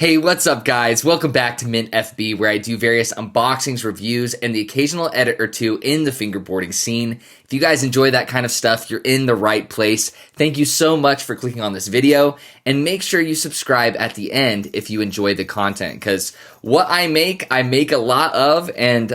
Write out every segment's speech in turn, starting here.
Hey, what's up guys? Welcome back to Mint FB, where I do various unboxings, reviews, and the occasional edit or two in the fingerboarding scene. If you guys enjoy that kind of stuff, you're in the right place. Thank you so much for clicking on this video, and make sure you subscribe at the end if you enjoy the content, because what I make a lot of, and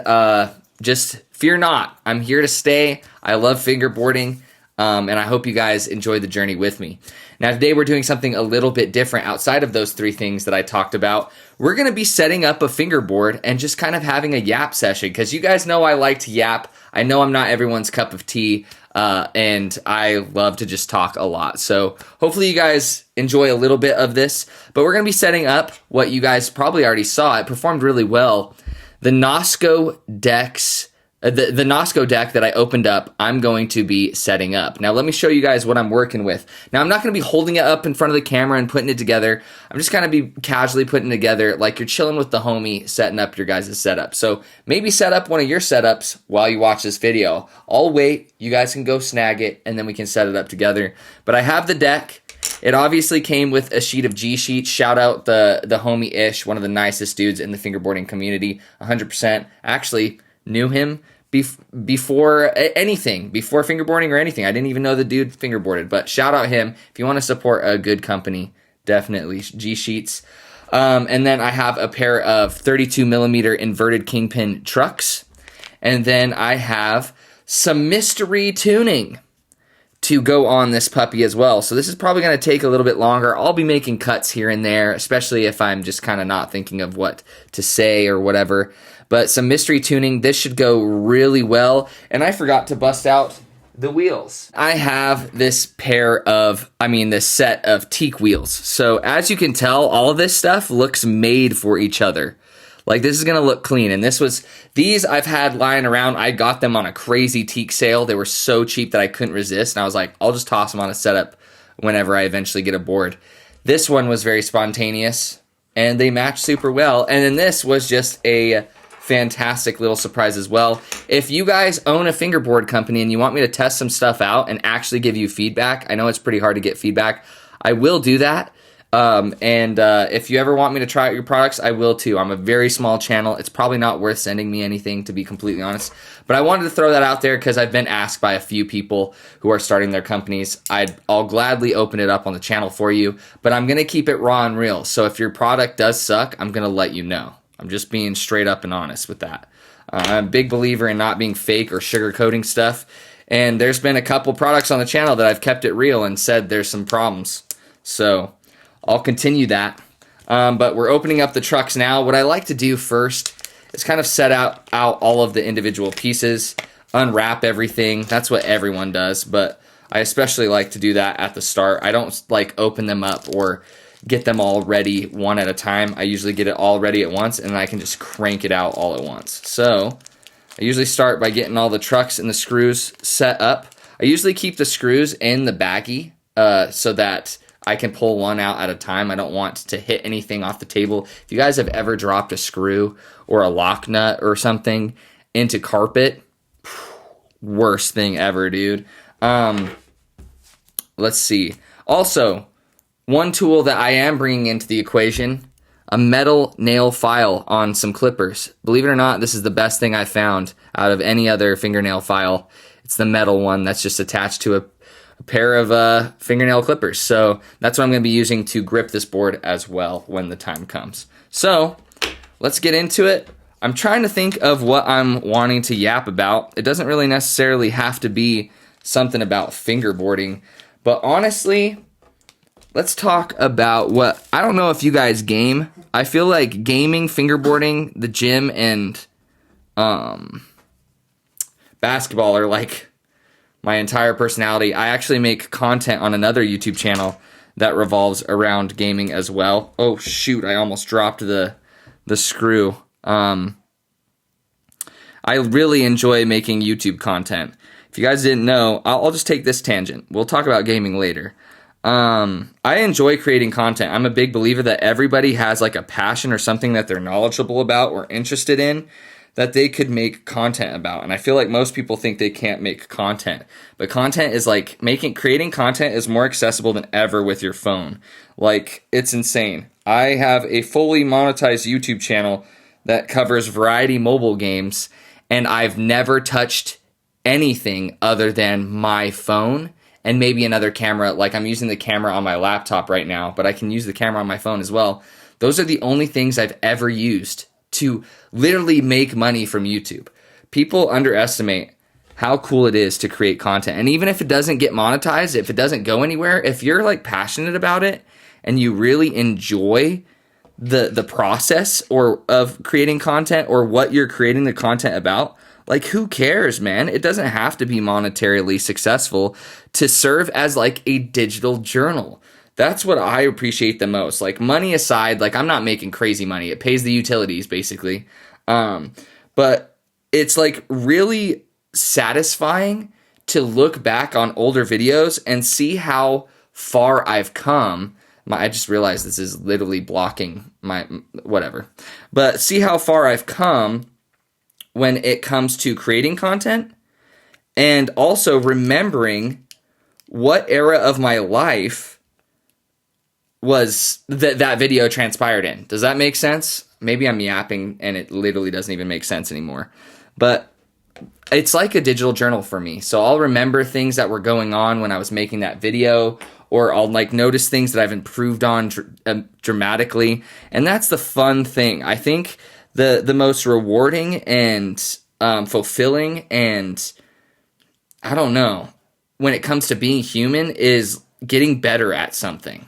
just fear not, I'm here to stay. I love fingerboarding. And I hope you guys enjoy the journey with me. Now, today we're doing something a little bit different outside of those three things that I talked about. We're going to be setting up a fingerboard and just kind of having a yap session, because you guys know I like to yap. I know I'm not everyone's cup of tea, and I love to just talk a lot. So hopefully you guys enjoy a little bit of this, but we're going to be setting up what you guys probably already saw. It performed really well. The Nosco decks. The Nosco deck that I opened up, I'm going to be setting up. Now, let me show you guys what I'm working with. Now, I'm not going to be holding it up in front of the camera and putting it together. I'm just going to be casually putting it together like you're chilling with the homie, setting up your guys' setup. So maybe set up one of your setups while you watch this video. I'll wait. You guys can go snag it, and then we can set it up together. But I have the deck. It obviously came with a sheet of G-Sheets. Shout out the homie Ish, one of the nicest dudes in the fingerboarding community, 100%. Actually, knew him before anything, before fingerboarding or anything. I didn't even know the dude fingerboarded, but shout out him. If you want to support a good company, definitely G-Sheets. And then I have a pair of 32 millimeter inverted kingpin trucks. And then I have some mystery tuning to go on this puppy as well. So this is probably going to take a little bit longer. I'll be making cuts here and there, especially if I'm just kind of not thinking of what to say or whatever. But some mystery tuning, this should go really well. And I forgot to bust out the wheels. I have this this set of teak wheels. So as you can tell, all of this stuff looks made for each other. Like, this is going to look clean. And these I've had lying around. I got them on a crazy teak sale. They were so cheap that I couldn't resist. And I was like, I'll just toss them on a setup whenever I eventually get a board. This one was very spontaneous, and they match super well. And then this was just a fantastic little surprise as well. If you guys own a fingerboard company and you want me to test some stuff out and actually give you feedback, I know it's pretty hard to get feedback. I will do that. If you ever want me to try out your products, I will too. I'm a very small channel. It's probably not worth sending me anything, to be completely honest. But I wanted to throw that out there because I've been asked by a few people who are starting their companies. I'll gladly open it up on the channel for you, but I'm going to keep it raw and real. So if your product does suck, I'm going to let you know. I'm just being straight up and honest with that. I'm a big believer in not being fake or sugarcoating stuff. And there's been a couple products on the channel that I've kept it real and said there's some problems. So I'll continue that. But we're opening up the trucks now. What I like to do first is kind of set out all of the individual pieces, unwrap everything. That's what everyone does, but I especially like to do that at the start. I don't like open them up or get them all ready one at a time. I usually get it all ready at once, and then I can just crank it out all at once. So I usually start by getting all the trucks and the screws set up. I usually keep the screws in the baggie so that I can pull one out at a time. I don't want to hit anything off the table. If you guys have ever dropped a screw or a lock nut or something into carpet, worst thing ever, dude. Let's see. Also, one tool that I am bringing into the equation, a metal nail file on some clippers. Believe it or not, this is the best thing I've found out of any other fingernail file. It's the metal one that's just attached to a pair of fingernail clippers. So that's what I'm going to be using to grip this board as well when the time comes. So let's get into it. I'm trying to think of what I'm wanting to yap about. It doesn't really necessarily have to be something about fingerboarding, but honestly, let's talk about I don't know if you guys game. I feel like gaming, fingerboarding, the gym, and basketball are like my entire personality. I actually make content on another YouTube channel that revolves around gaming as well. Oh shoot, I almost dropped the screw. I really enjoy making YouTube content. If you guys didn't know, I'll just take this tangent. We'll talk about gaming later. I enjoy creating content. I'm a big believer that everybody has like a passion or something that they're knowledgeable about or interested in. that they could make content about. And I feel like most people think they can't make content, but content is like creating content is more accessible than ever with your phone. Like, it's insane. I have a fully monetized YouTube channel that covers variety mobile games, and I've never touched anything other than my phone and maybe another camera. Like, I'm using the camera on my laptop right now, but I can use the camera on my phone as well. Those are the only things I've ever used to literally make money from YouTube. People underestimate how cool it is to create content. And even if it doesn't get monetized, if it doesn't go anywhere, if you're like passionate about it and you really enjoy the process or of creating content or what you're creating the content about, like, who cares, man? It doesn't have to be monetarily successful to serve as like a digital journal. That's what I appreciate the most. Like, money aside, like, I'm not making crazy money. It pays the utilities, basically. But it's like really satisfying to look back on older videos and see how far I've come. I just realized this is literally blocking my whatever. But see how far I've come when it comes to creating content, and also remembering what era of my life was that video transpired in. Does that make sense? Maybe I'm yapping and it literally doesn't even make sense anymore. But it's like a digital journal for me. So I'll remember things that were going on when I was making that video, or I'll like notice things that I've improved on dramatically. And that's the fun thing. I think the most rewarding and fulfilling, and I don't know, when it comes to being human, is getting better at something.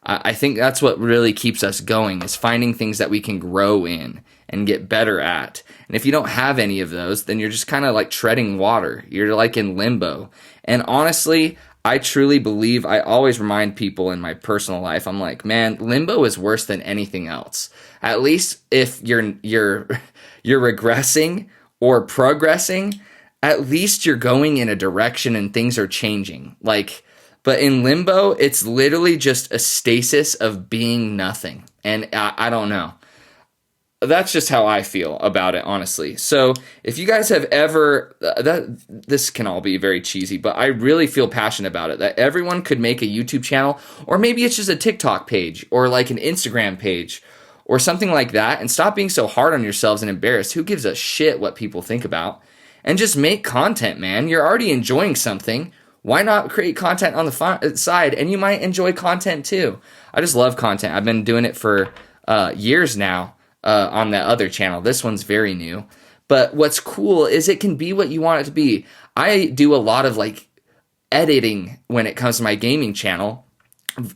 I think that's what really keeps us going, is finding things that we can grow in and get better at. And if you don't have any of those, then you're just kind of like treading water. You're like in limbo. And honestly, I truly believe, I always remind people in my personal life, I'm like, man, limbo is worse than anything else. At least if you're regressing or progressing, at least you're going in a direction and things are changing. Like, but in limbo, it's literally just a stasis of being nothing. And I don't know. That's just how I feel about it, honestly. So if you guys have ever, this can all be very cheesy, but I really feel passionate about it, that everyone could make a YouTube channel, or maybe it's just a TikTok page or like an Instagram page or something like that, and stop being so hard on yourselves and embarrassed. Who gives a shit what people think about? And just make content, man. You're already enjoying something. Why not create content on the side? And you might enjoy content too. I just love content. I've been doing it for years now on that other channel. This one's very new. But what's cool is it can be what you want it to be. I do a lot of like editing when it comes to my gaming channel,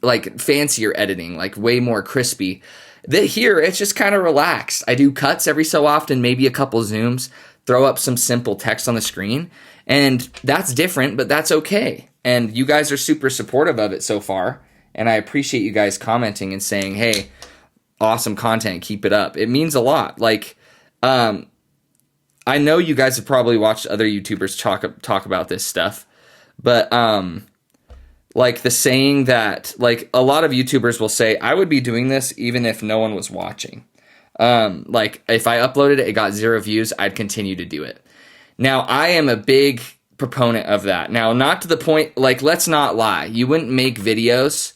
like fancier editing, like way more crispy. Here, it's just kind of relaxed. I do cuts every so often, maybe a couple zooms, throw up some simple text on the screen. And that's different, but that's okay. And you guys are super supportive of it so far. And I appreciate you guys commenting and saying, hey, awesome content, keep it up. It means a lot. Like, I know you guys have probably watched other YouTubers talk about this stuff, but like the saying that, like, a lot of YouTubers will say, I would be doing this even if no one was watching. Like, if I uploaded it, it got 0 views, I'd continue to do it. Now, I am a big proponent of that. Now, not to the point, like, let's not lie. You wouldn't make videos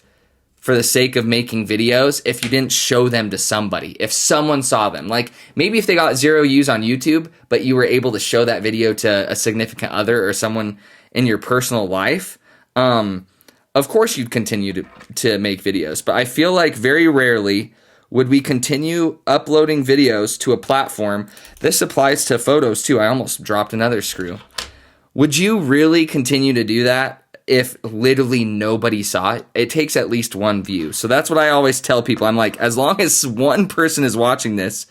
for the sake of making videos if you didn't show them to somebody, if someone saw them. Like, maybe if they got 0 views on YouTube, but you were able to show that video to a significant other or someone in your personal life, of course you'd continue to make videos. But I feel like very rarely would we continue uploading videos to a platform. This applies to photos too. I almost dropped another screw. Would you really continue to do that if literally nobody saw it? It takes at least 1 view. So that's what I always tell people. I'm like, as long as one person is watching this,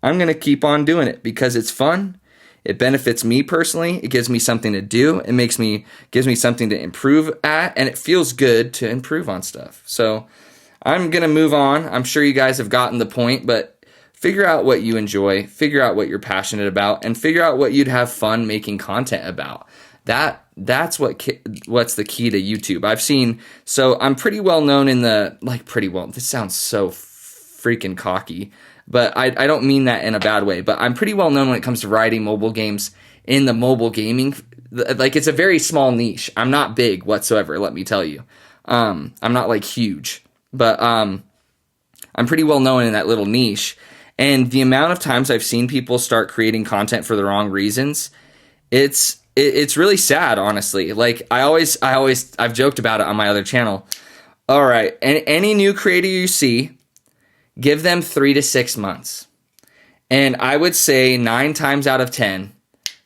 I'm going to keep on doing it because it's fun. It benefits me personally. It gives me something to do. It gives me something to improve at, and it feels good to improve on stuff. So I'm going to move on. I'm sure you guys have gotten the point, but figure out what you enjoy, figure out what you're passionate about, and figure out what you'd have fun making content about. That's what's the key to YouTube. So I'm pretty well known in the, like, pretty well, this sounds so freaking cocky. But I don't mean that in a bad way. But I'm pretty well known when it comes to writing mobile games in the mobile gaming. Like, it's a very small niche. I'm not big whatsoever, let me tell you. I'm not like huge. But I'm pretty well known in that little niche. And the amount of times I've seen people start creating content for the wrong reasons, it's really sad, honestly. Like, I've joked about it on my other channel. All right, and any new creator you see, give them 3 to 6 months. And I would say 9 times out of 10,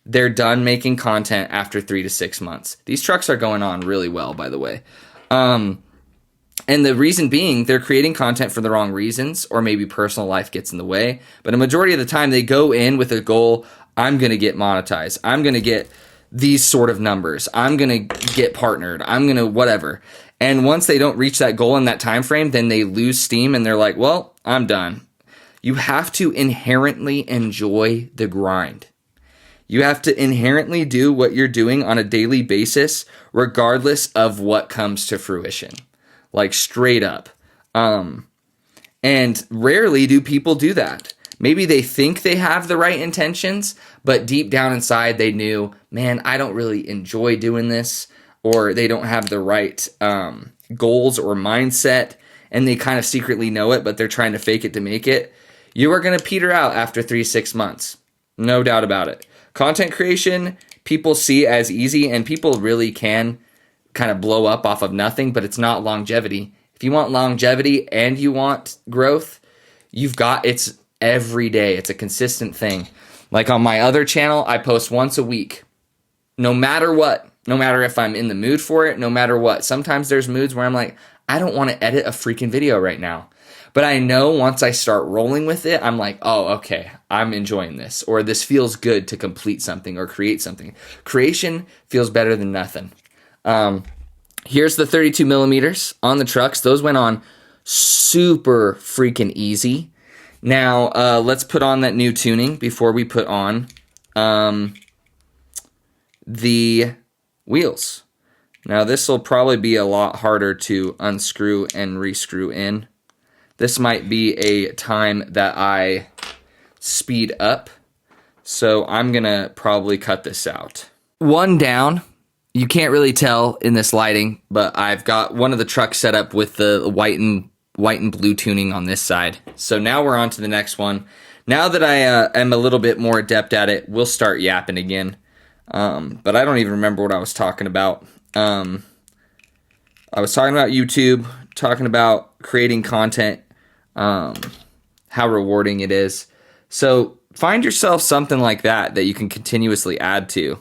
they're done making content after 3 to 6 months. These trucks are going on really well, by the way. And the reason being, they're creating content for the wrong reasons, or maybe personal life gets in the way. But a majority of the time, they go in with a goal: I'm going to get monetized. I'm going to get these sort of numbers. I'm going to get partnered. I'm going to whatever. And once they don't reach that goal in that time frame, then they lose steam and they're like, well, I'm done. You have to inherently enjoy the grind. You have to inherently do what you're doing on a daily basis, regardless of what comes to fruition. Like, straight up. And rarely do people do that. Maybe they think they have the right intentions, but deep down inside they knew, man, I don't really enjoy doing this, or they don't have the right goals or mindset, and they kind of secretly know it, but they're trying to fake it to make it. You are going to peter out after 3-6 months. No doubt about it. Content creation, people see as easy, and people really can kind of blow up off of nothing, but it's not longevity. If you want longevity and you want growth, it's every day. It's a consistent thing. Like on my other channel, I post once a week, no matter what, no matter if I'm in the mood for it, no matter what. Sometimes there's moods where I'm like, I don't want to edit a freaking video right now. But I know once I start rolling with it, I'm like, oh, okay, I'm enjoying this, or this feels good to complete something or create something. Creation feels better than nothing. Here's the 32 millimeters on the trucks. Those went on super freaking easy. Now, let's put on that new tuning before we put on the wheels. Now, this will probably be a lot harder to unscrew and rescrew in. This might be a time that I speed up, so I'm going to probably cut this out. One down. You can't really tell in this lighting, but I've got one of the trucks set up with the white and blue tuning on this side. So now we're on to the next one. Now that I am a little bit more adept at it, we'll start yapping again. But I don't even remember what I was talking about. I was talking about YouTube, talking about creating content, how rewarding it is. So find yourself something like that you can continuously add to.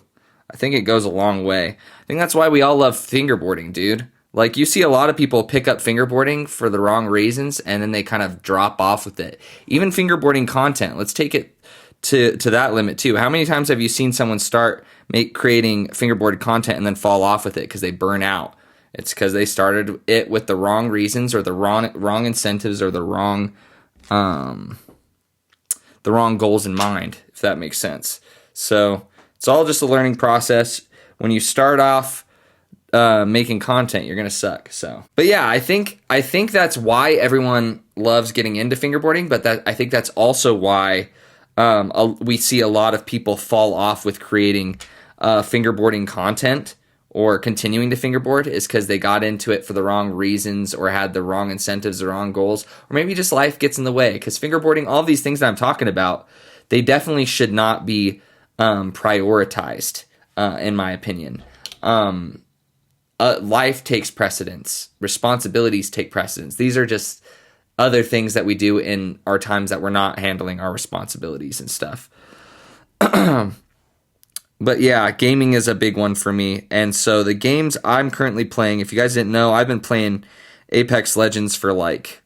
I think it goes a long way. I think that's why we all love fingerboarding, dude. Like, you see a lot of people pick up fingerboarding for the wrong reasons, and then they kind of drop off with it. Even fingerboarding content, let's take it to that limit too. How many times have you seen someone start creating fingerboard content and then fall off with it because they burn out? It's because they started it with the wrong reasons, or the wrong incentives, or the wrong goals in mind, if that makes sense. So it's all just a learning process. When you start off making content, you're gonna suck. So, but yeah, I think that's why everyone loves getting into fingerboarding. But I think that's also why we see a lot of people fall off with creating fingerboarding content or continuing to fingerboard, is because they got into it for the wrong reasons, or had the wrong incentives, the wrong goals, or maybe just life gets in the way. Because fingerboarding, all these things that I'm talking about, they definitely should not be prioritized, in my opinion. Life takes precedence. Responsibilities take precedence. These are just other things that we do in our times that we're not handling our responsibilities and stuff. But yeah, gaming is a big one for me. And so the games I'm currently playing, if you guys didn't know, I've been playing Apex Legends for like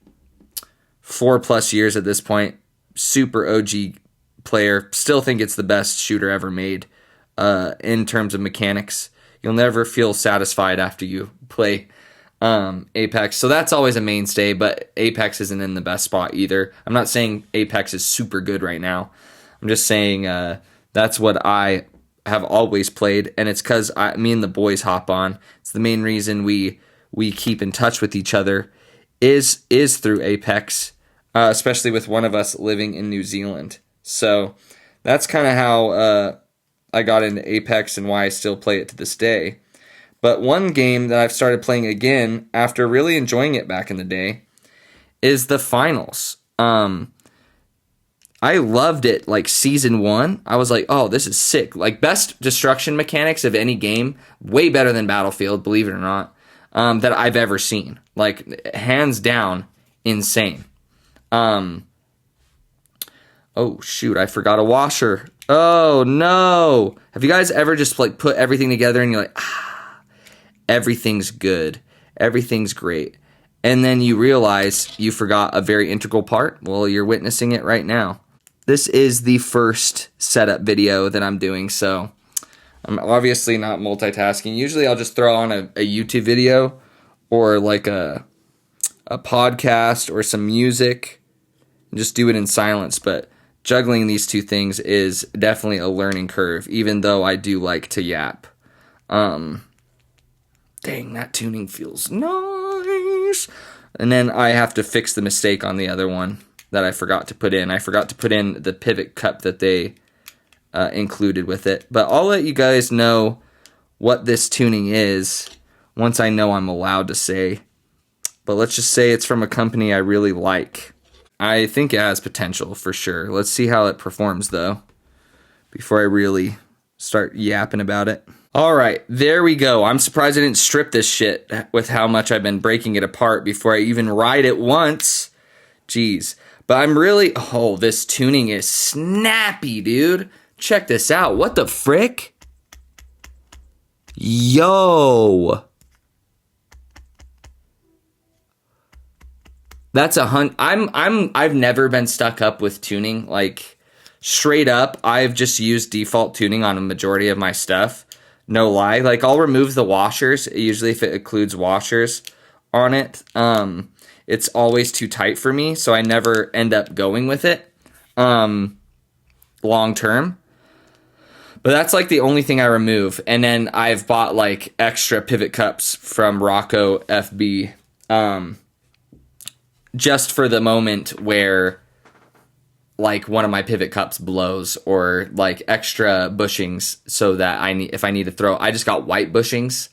4+ years at this point. Super OG player. Still think it's the best shooter ever made in terms of mechanics. You'll never feel satisfied after you play Apex. So that's always a mainstay, but Apex isn't in the best spot either. I'm not saying Apex is super good right now. I'm just saying that's what I have always played, and it's because me and the boys hop on. It's the main reason we keep in touch with each other is through Apex. especially with one of us living in New Zealand. So that's kind of how I got into Apex and why I still play it to this day. But one game that I've started playing again after really enjoying it back in the day is the finals. I loved it, like, season 1. I was like, oh, this is sick. Like, best destruction mechanics of any game. Way better than Battlefield, believe it or not, that I've ever seen. Like, hands down, insane. Oh, shoot, I forgot a washer. Oh, no. Have you guys ever just, like, put everything together and you're like, everything's good. Everything's great. And then you realize you forgot a very integral part? Well, you're witnessing it right now. This is the first setup video that I'm doing, so I'm obviously not multitasking. Usually I'll just throw on a YouTube video or like a podcast or some music and just do it in silence. But juggling these two things is definitely a learning curve, even though I do like to yap. Dang, that tuning feels nice. And then I have to fix the mistake on the other one that I forgot to put in. I forgot to put in the pivot cup that they included with it. But I'll let you guys know what this tuning is once I know I'm allowed to say. But let's just say it's from a company I really like. I think it has potential for sure. Let's see how it performs though, before I really start yapping about it. All right, there we go. I'm surprised I didn't strip this shit with how much I've been breaking it apart before I even ride it once. Jeez. But I'm really... Oh, this tuning is snappy, dude. Check this out. What the frick? Yo. That's I've never been stuck up with tuning. Like, straight up, I've just used default tuning on a majority of my stuff. No lie. Like, I'll remove the washers, usually if it includes washers on it. It's always too tight for me, so I never end up going with it long term. But that's like the only thing I remove. And then I've bought like extra pivot cups from Rocco FB just for the moment where like one of my pivot cups blows, or like extra bushings so that if I need to throw, I just got white bushings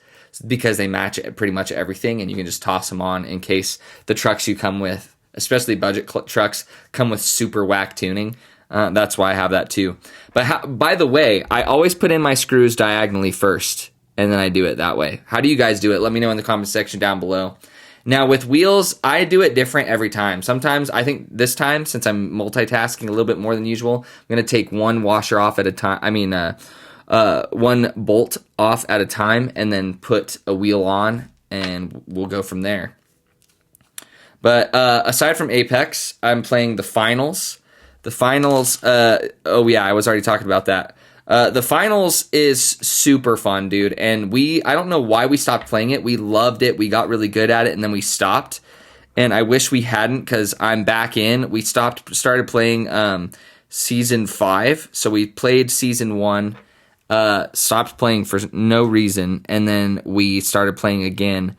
because they match pretty much everything, and you can just toss them on in case the trucks you come with, especially budget trucks, come with super whack tuning. That's why I have that too. But by the way, I always put in my screws diagonally first, and then I do it that way. How do you guys do it? Let me know in the comment section down below. Now with wheels, I do it different every time. Sometimes, I think this time, since I'm multitasking a little bit more than usual, I'm going to take one washer off at a time. One bolt off at a time, and then put a wheel on, and we'll go from there. But aside from Apex, I'm playing the finals. The finals, oh yeah, I was already talking about that. The finals is super fun, dude. And I don't know why we stopped playing it. We loved it. We got really good at it, and then we stopped. And I wish we hadn't, because I'm back in. We started playing season 5. So we played season 1. Stopped playing for no reason, and then we started playing again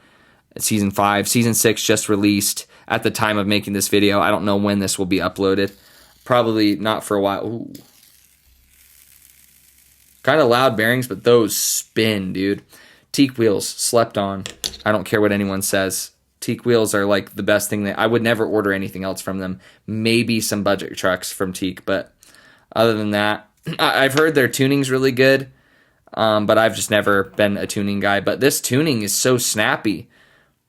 at season 5. Season 6 just released at the time of making this video. I don't know when this will be uploaded. Probably not for a while. Ooh. Kind of loud bearings, but those spin, dude. Teak wheels, slept on. I don't care what anyone says. Teak wheels are like the best thing. I would never order anything else from them. Maybe some budget trucks from Teak, but other than that, I've heard their tuning's really good, but I've just never been a tuning guy. But this tuning is so snappy.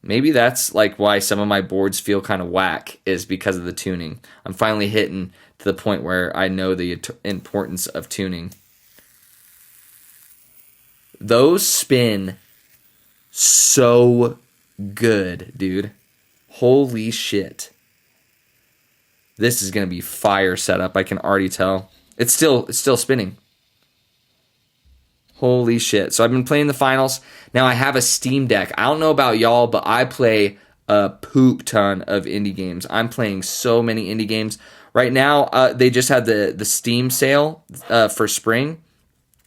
Maybe that's like why some of my boards feel kind of whack, is because of the tuning. I'm finally hitting to the point where I know the importance of tuning. Those spin so good, dude. Holy shit. This is going to be fire setup. I can already tell. It's still spinning. Holy shit. So I've been playing the finals. Now I have a Steam Deck. I don't know about y'all, but I play a poop ton of indie games. I'm playing so many indie games. Right now, they just had the Steam sale for spring.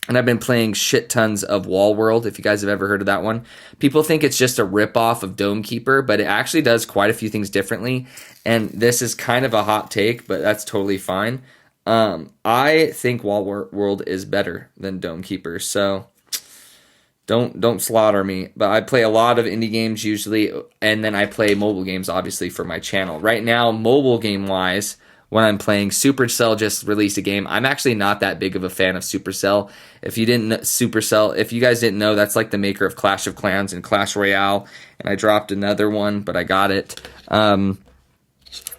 And I've been playing shit tons of Wall World, if you guys have ever heard of that one. People think it's just a ripoff of Dome Keeper, but it actually does quite a few things differently. And this is kind of a hot take, but that's totally fine. I think Wall World is better than Dome Keeper, so don't slaughter me. But I play a lot of indie games usually, and then I play mobile games, obviously, for my channel. Right now, mobile game-wise, when I'm playing, Supercell just released a game. I'm actually not that big of a fan of Supercell. If you guys didn't know, that's like the maker of Clash of Clans and Clash Royale. And I dropped another one, but I got it.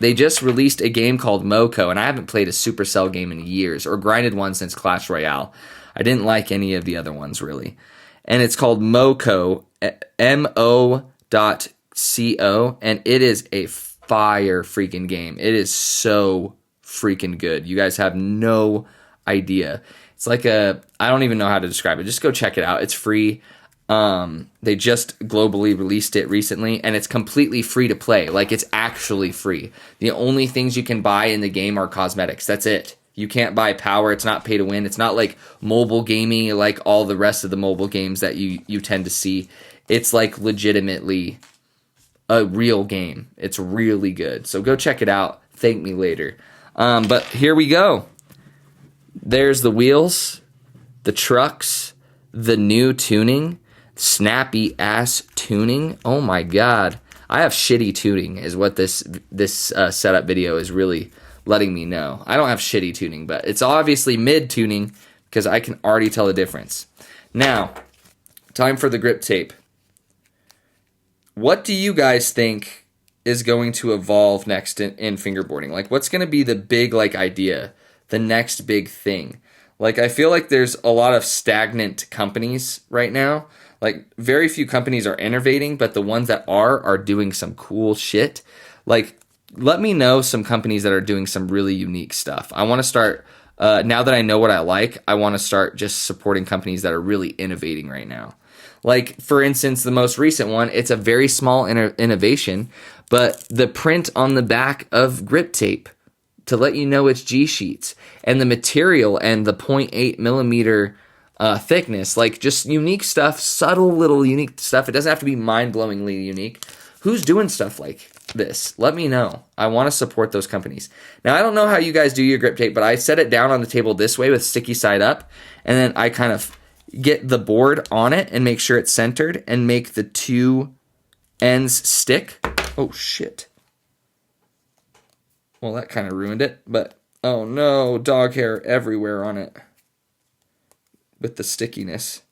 They just released a game called Moko, and I haven't played a Supercell game in years, or grinded one since Clash Royale. I didn't like any of the other ones, really. And it's called Moko, M-O.co, and it is a fire freaking game. It is so freaking good. You guys have no idea. It's like I don't even know how to describe it. Just go check it out. It's free. They just globally released it recently, and it's completely free to play. Like, it's actually free. The only things you can buy in the game are cosmetics. That's it. You can't buy power. It's not pay to win. It's not like mobile gaming like all the rest of the mobile games that you tend to see. It's like legitimately a real game. It's really good. So go check it out. Thank me later. But here we go. There's the wheels, the trucks, the new tuning, snappy ass tuning. Oh my god. I have shitty tuning is what this setup video is really letting me know. I don't have shitty tuning, but it's obviously mid tuning because I can already tell the difference. Now, time for the grip tape. What do you guys think is going to evolve next in fingerboarding? Like, what's going to be the big idea, the next big thing? Like, I feel like there's a lot of stagnant companies right now. Like, very few companies are innovating, but the ones that are doing some cool shit. Like, let me know some companies that are doing some really unique stuff. I want to start, now that I know what I like, I want to start just supporting companies that are really innovating right now. Like, for instance, the most recent one, it's a very small innovation, but the print on the back of grip tape to let you know it's G-sheets, and the material and the 0.8 millimeter thickness, like just unique stuff, subtle little unique stuff. It doesn't have to be mind-blowingly unique. Who's doing stuff like this? Let me know. I want to support those companies. Now, I don't know how you guys do your grip tape, but I set it down on the table this way with sticky side up, and then I kind of get the board on it and make sure it's centered and make the two ends stick. Oh, shit. Well, that kind of ruined it, but oh no, dog hair everywhere on it with the stickiness.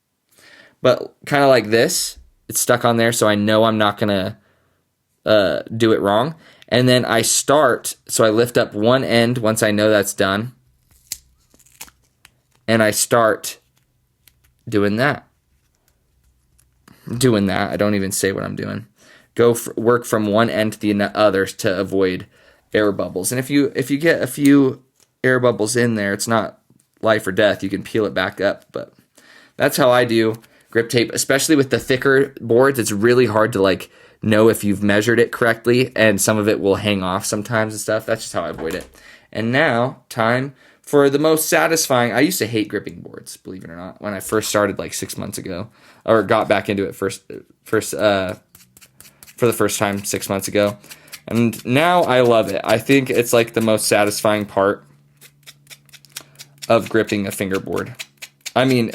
But kind of like this, it's stuck on there, so I know I'm not going to do it wrong. And then I start, so I lift up one end once I know that's done, and I start doing that. I don't even say what I'm doing. Work from one end to the other to avoid air bubbles. And if you get a few air bubbles in there, it's not life or death. You can peel it back up. But that's how I do grip tape, especially with the thicker boards. It's really hard to know if you've measured it correctly, and some of it will hang off sometimes and stuff. That's just how I avoid it. And now, time for the most satisfying. I used to hate gripping boards, believe it or not, when I first started 6 months ago, or got back into it for the first time 6 months ago. And now I love it. I think it's the most satisfying part of gripping a fingerboard. I mean,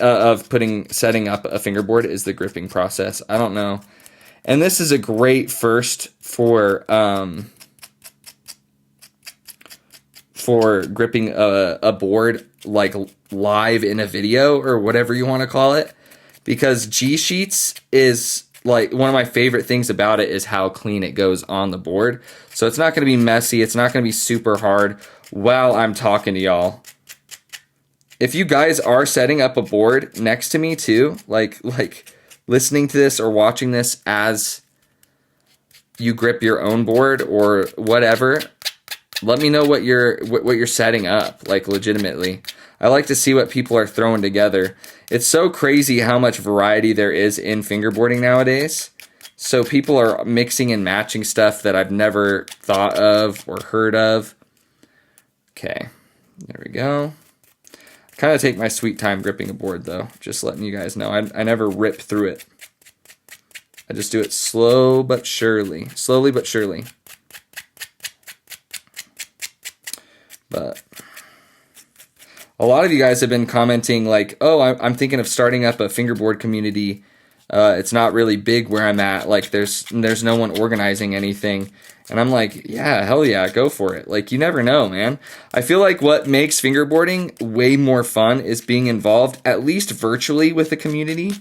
setting up a fingerboard is the gripping process. I don't know. And this is a great first for gripping a board live in a video or whatever you want to call it, because G-sheets is one of my favorite things about it is how clean it goes on the board. So it's not going to be messy. It's not going to be super hard while I'm talking to y'all. If you guys are setting up a board next to me too, like listening to this or watching this as you grip your own board or whatever, let me know what you're setting up, legitimately. I like to see what people are throwing together. It's so crazy how much variety there is in fingerboarding nowadays. So people are mixing and matching stuff that I've never thought of or heard of. Okay, there we go. I Kind of take my sweet time gripping a board, though. Just letting you guys know. I never rip through it. I just do it slow but surely. Slowly but surely. But a lot of you guys have been commenting like, oh, I'm thinking of starting up a fingerboard community. It's not really big where I'm at. Like, there's no one organizing anything. And I'm like, yeah, hell yeah, go for it. Like, you never know, man. I feel like what makes fingerboarding way more fun is being involved, at least virtually, with the community.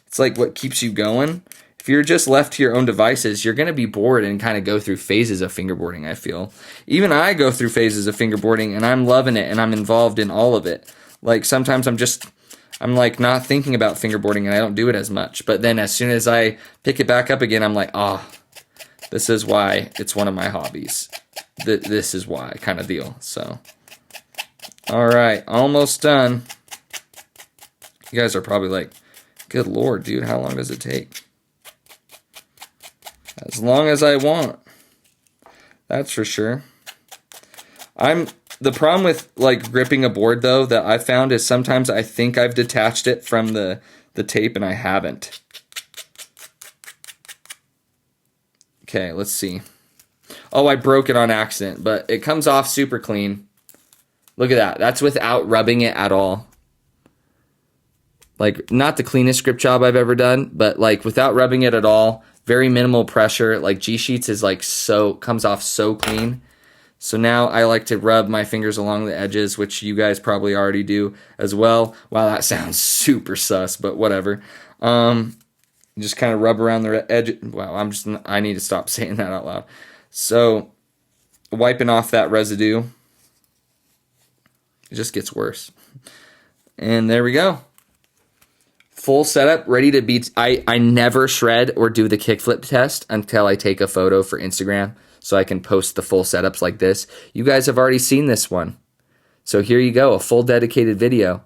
It's like what keeps you going. If you're just left to your own devices, you're going to be bored and kind of go through phases of fingerboarding, I feel. Even I go through phases of fingerboarding, and I'm loving it, and I'm involved in all of it. Like, sometimes I'm like not thinking about fingerboarding, and I don't do it as much. But then as soon as I pick it back up again, I'm like, oh, this is why it's one of my hobbies. This is why kind of deal. So, all right, almost done. You guys are probably like, good Lord, dude, how long does it take? As long as I want. That's for sure. The problem with like gripping a board though that I found is sometimes I think I've detached it from the tape and I haven't. Okay, let's see. Oh, I broke it on accident, but it comes off super clean. Look at that. That's without rubbing it at all. Like, not the cleanest grip job I've ever done, but like without rubbing it at all. Very minimal pressure. Like G-Sheets is like comes off so clean. So now I like to rub my fingers along the edges, which you guys probably already do as well. Wow, that sounds super sus, but whatever. Just kind of rub around the edge. Wow, I need to stop saying that out loud. So wiping off that residue. It just gets worse. And there we go. Full setup, ready to beat. I never shred or do the kickflip test until I take a photo for Instagram so I can post the full setups like this. You guys have already seen this one. So here you go, a full dedicated video.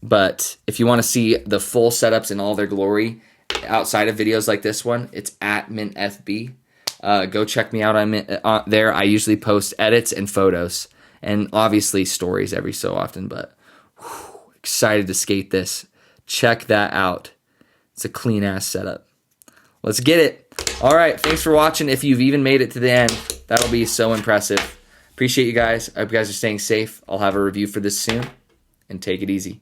But if you want to see the full setups in all their glory outside of videos like this one, it's at MintFB. Go check me out on there. I usually post edits and photos and obviously stories every so often, but excited to skate this. Check that out. It's a clean ass setup. Let's get it. All right. Thanks for watching. If you've even made it to the end, that'll be so impressive. Appreciate you guys. I hope you guys are staying safe. I'll have a review for this soon, and take it easy.